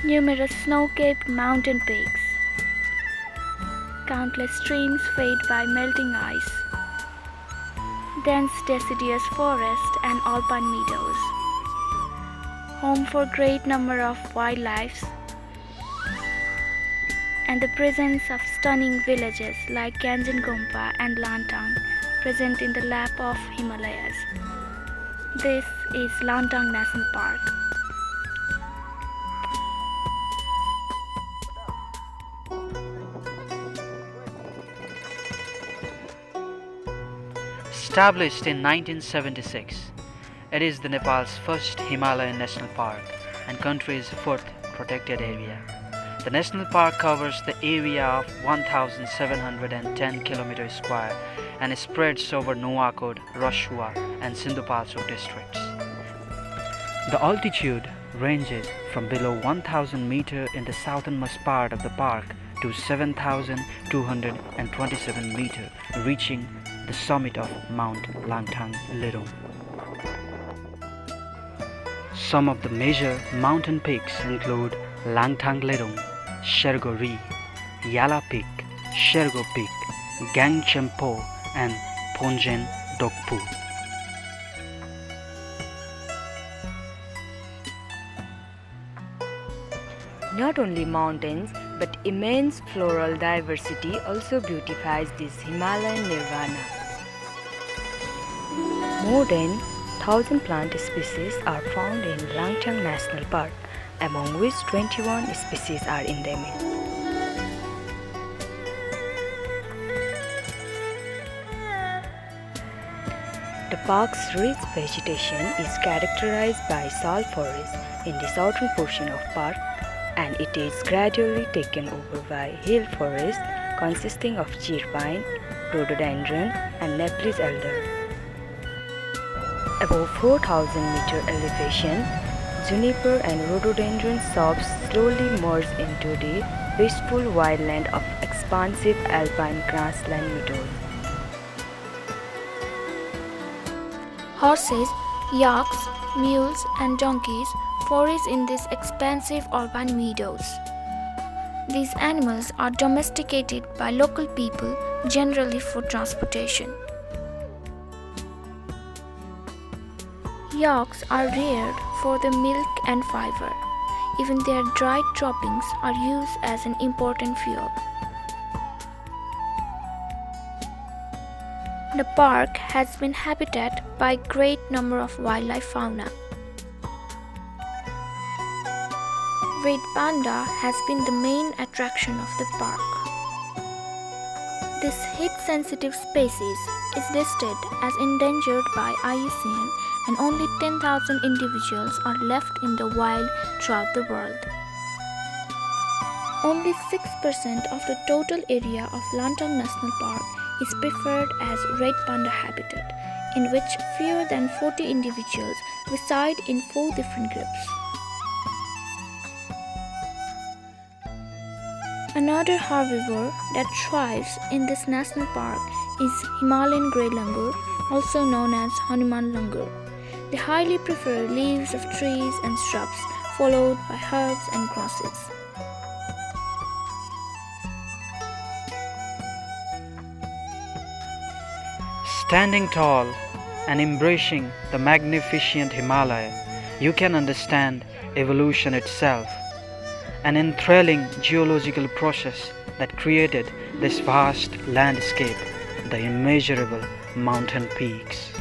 numerous snow-capped mountain peaks, countless streams fed by melting ice, dense deciduous forest and alpine meadows, home for great number of wildlife, and the presence of stunning villages like Kanchenjunga and Langtang present in the lap of Himalayas. This is Langtang National Park. Established in 1976, it is the Nepal's first Himalayan national park and country's fourth protected area. The national park covers the area of 1,710 km square and spreads over Nuwakot, Rashua and Sindhupalchok districts. The altitude ranges from below 1,000 meters in the southernmost part of the park to 7,227 meters, reaching the summit of Mount Langtang Lerung. Some of the major mountain peaks include Langtang Lerung, Shergo Ri, Yala Peak, Shergo Peak, Gangchenpo and Ponjen Dokpu. Not only mountains, but immense floral diversity also beautifies this Himalayan Nirvana. More than 1,000 plant species are found in Langtang National Park, among which 21 species are endemic. The park's rich vegetation is characterized by salt forests in the southern portion of park, and it is gradually taken over by hill forest consisting of cheer pine, rhododendron and Nepalese elder. Above 4,000 meter elevation, juniper and rhododendron shrubs slowly merge into the peaceful wildland of expansive alpine grassland meadows. Horses, yaks, mules and donkeys forage in these expansive urban meadows. These animals are domesticated by local people, generally for transportation. Yaks are reared for the milk and fiber. Even their dried droppings are used as an important fuel. The park has been habitat by great number of wildlife fauna. Red panda has been the main attraction of the park. This heat-sensitive species is listed as endangered by IUCN, and only 10,000 individuals are left in the wild throughout the world. Only 6% of the total area of Langtang National Park is preferred as red panda habitat, in which fewer than 40 individuals reside in 4 different groups. Another herbivore that thrives in this national park is Himalayan grey langur, also known as Hanuman langur. They highly prefer leaves of trees and shrubs, followed by herbs and grasses. Standing tall and embracing the magnificent Himalaya, you can understand evolution itself, an enthralling geological process that created this vast landscape, the immeasurable mountain peaks.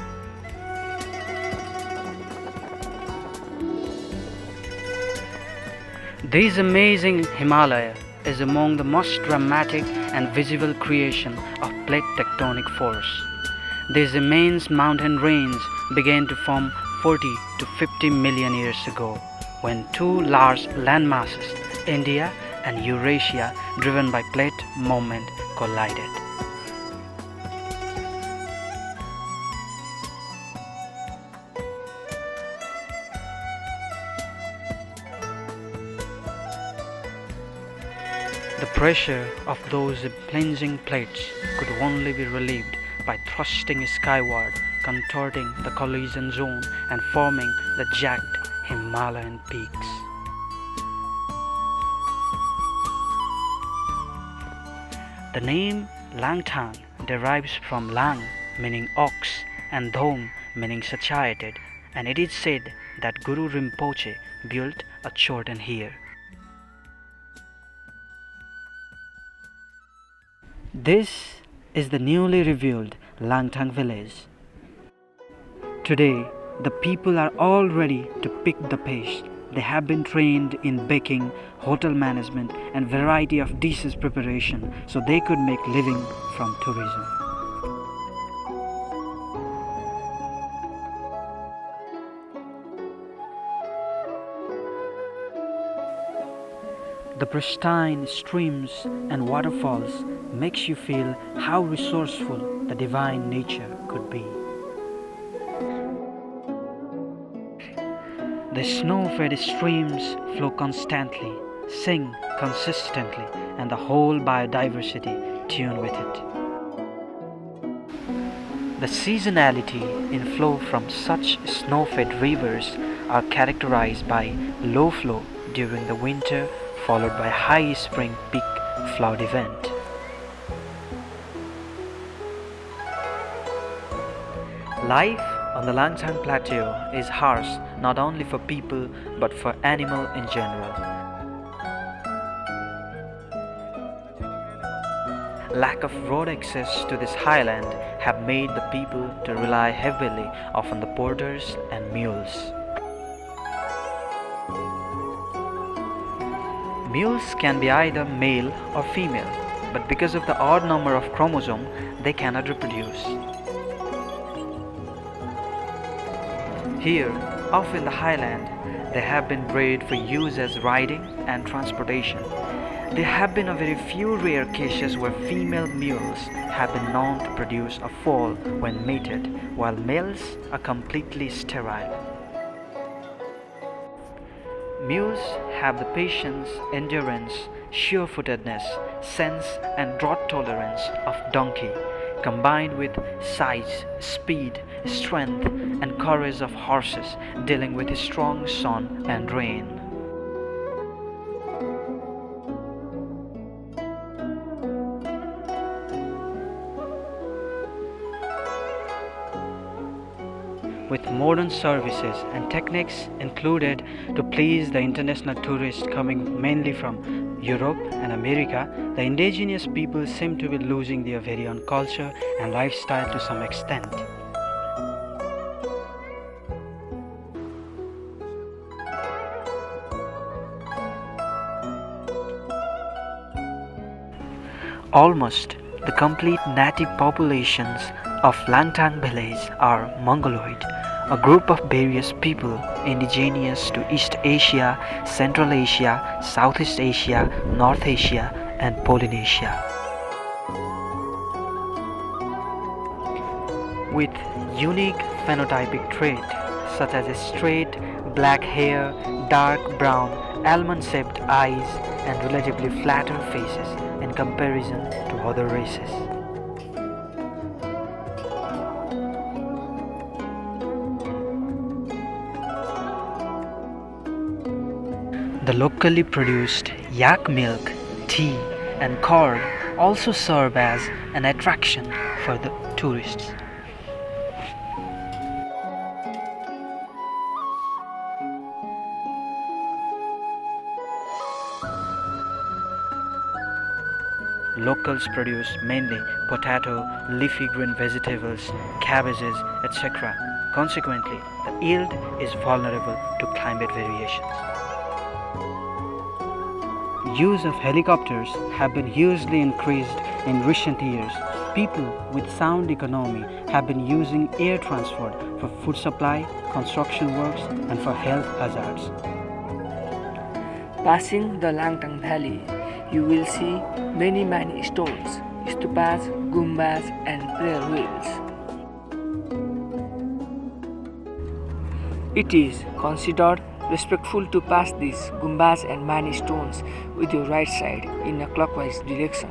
This amazing Himalaya is among the most dramatic and visible creation of plate tectonic force. This immense mountain range began to form 40 to 50 million years ago, when two large landmasses, India and Eurasia, driven by plate movement, collided. The pressure of those plunging plates could only be relieved by thrusting skyward, contorting the collision zone and forming the jagged Himalayan peaks. The name Langtang derives from Lang meaning ox and Dhom meaning satiated, and it is said that Guru Rinpoche built a chotan here. This is the newly revealed Langtang village. Today, the people are all ready to pick the pace. They have been trained in baking, hotel management, and variety of dishes preparation, so they could make living from tourism. The pristine streams and waterfalls makes you feel how resourceful the divine nature could be. The snow-fed streams flow constantly, sing consistently, and the whole biodiversity tune with it. The seasonality in flow from such snow-fed rivers are characterized by low flow during the winter, followed by high spring peak flood event. Life on the Langtang Plateau is harsh not only for people but for animals in general. Lack of road access to this highland have made the people to rely heavily on the porters and mules. Mules can be either male or female, but because of the odd number of chromosomes, they cannot reproduce. Here, off in the highland, they have been bred for use as riding and transportation. There have been a very few rare cases where female mules have been known to produce a foal when mated, while males are completely sterile. Mules have the patience, endurance, sure-footedness, sense and drought tolerance of donkey, combined with size, speed, strength and courage of horses dealing with strong sun and rain. With modern services and techniques included to please the international tourists coming mainly from Europe and America, the indigenous people seem to be losing their very own culture and lifestyle to some extent. Almost the complete native populations of Langtang village are Mongoloid, a group of various people indigenous to East Asia, Central Asia, Southeast Asia, North Asia, and Polynesia. With unique phenotypic traits such as straight black hair, dark brown, almond-shaped eyes, and relatively flatter faces in comparison to other races. The locally produced yak milk, tea, and curd also serve as an attraction for the tourists. Locals produce mainly potato, leafy green vegetables, cabbages, etc. Consequently, the yield is vulnerable to climate variations. Use of helicopters have been hugely increased in recent years. People with sound economy have been using air transport for food supply, construction works, and for health hazards. Passing the Langtang Valley, you will see many stones, stupas, gumbas, and prayer wheels. It is considered respectful to pass these gumbas and many stones with your right side in a clockwise direction.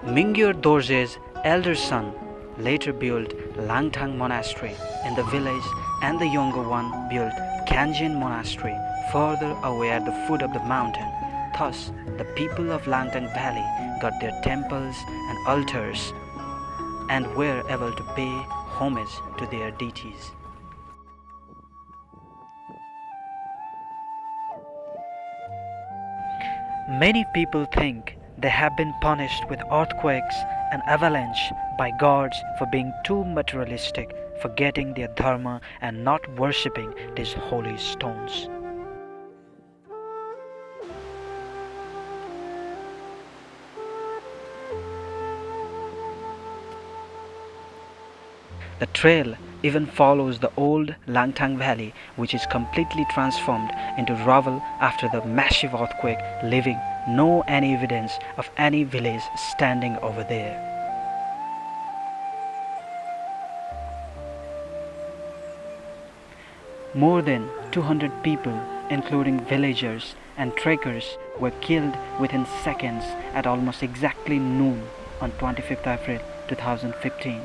Mingyur Dorje's elder son later built Langtang Monastery in the village, and the younger one built Kanjin Monastery further away at the foot of the mountain. Thus, the people of Langtang Valley got their temples and altars and were able to pay homage to their deities. Many people think they have been punished with earthquakes and avalanche by gods for being too materialistic, forgetting their dharma and not worshipping these holy stones. The trail even follows the old Langtang Valley, which is completely transformed into rubble after the massive earthquake, leaving no any evidence of any village standing over there. More than 200 people, including villagers and trekkers, were killed within seconds at almost exactly noon on 25th April 2015.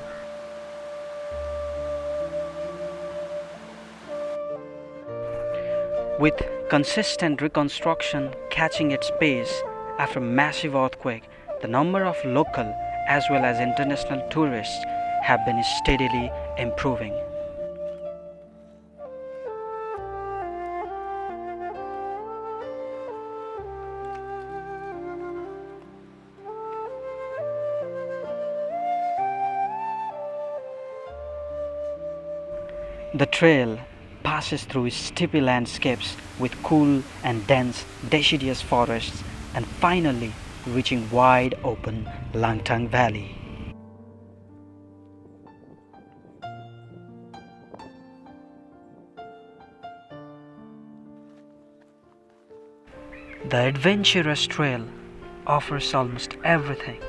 With consistent reconstruction catching its pace after a massive earthquake, the number of local as well as international tourists have been steadily improving. The trail passes through steepy landscapes with cool and dense deciduous forests and finally reaching wide open Langtang Valley. The adventurous trail offers almost everything: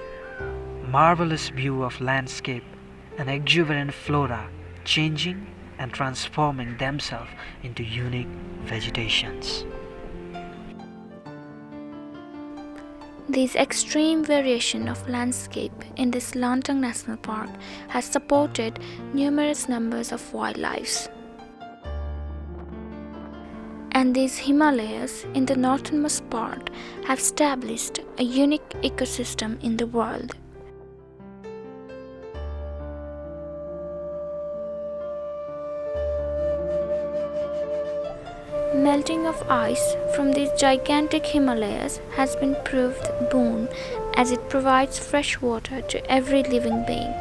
marvelous view of landscape and exuberant flora changing and transforming themselves into unique vegetations. This extreme variation of landscape in this Langtang National Park has supported numerous numbers of wildlife. And these Himalayas in the northernmost part have established a unique ecosystem in the world. Melting of ice from these gigantic Himalayas has been proved boon as it provides fresh water to every living being.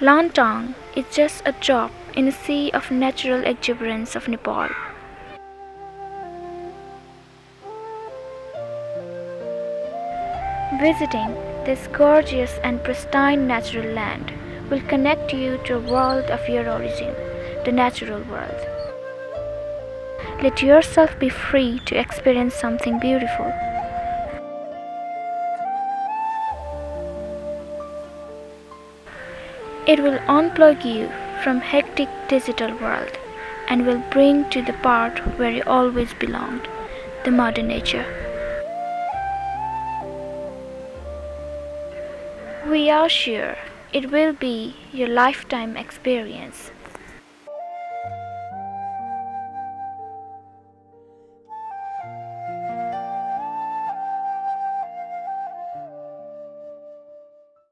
Langtang is just a drop in a sea of natural exuberance of Nepal. Visiting this gorgeous and pristine natural land will connect you to a world of your origin, the natural world. Let yourself be free to experience something beautiful. It will unplug you from hectic digital world and will bring to the part where you always belonged, the mother nature. We are sure it will be your lifetime experience.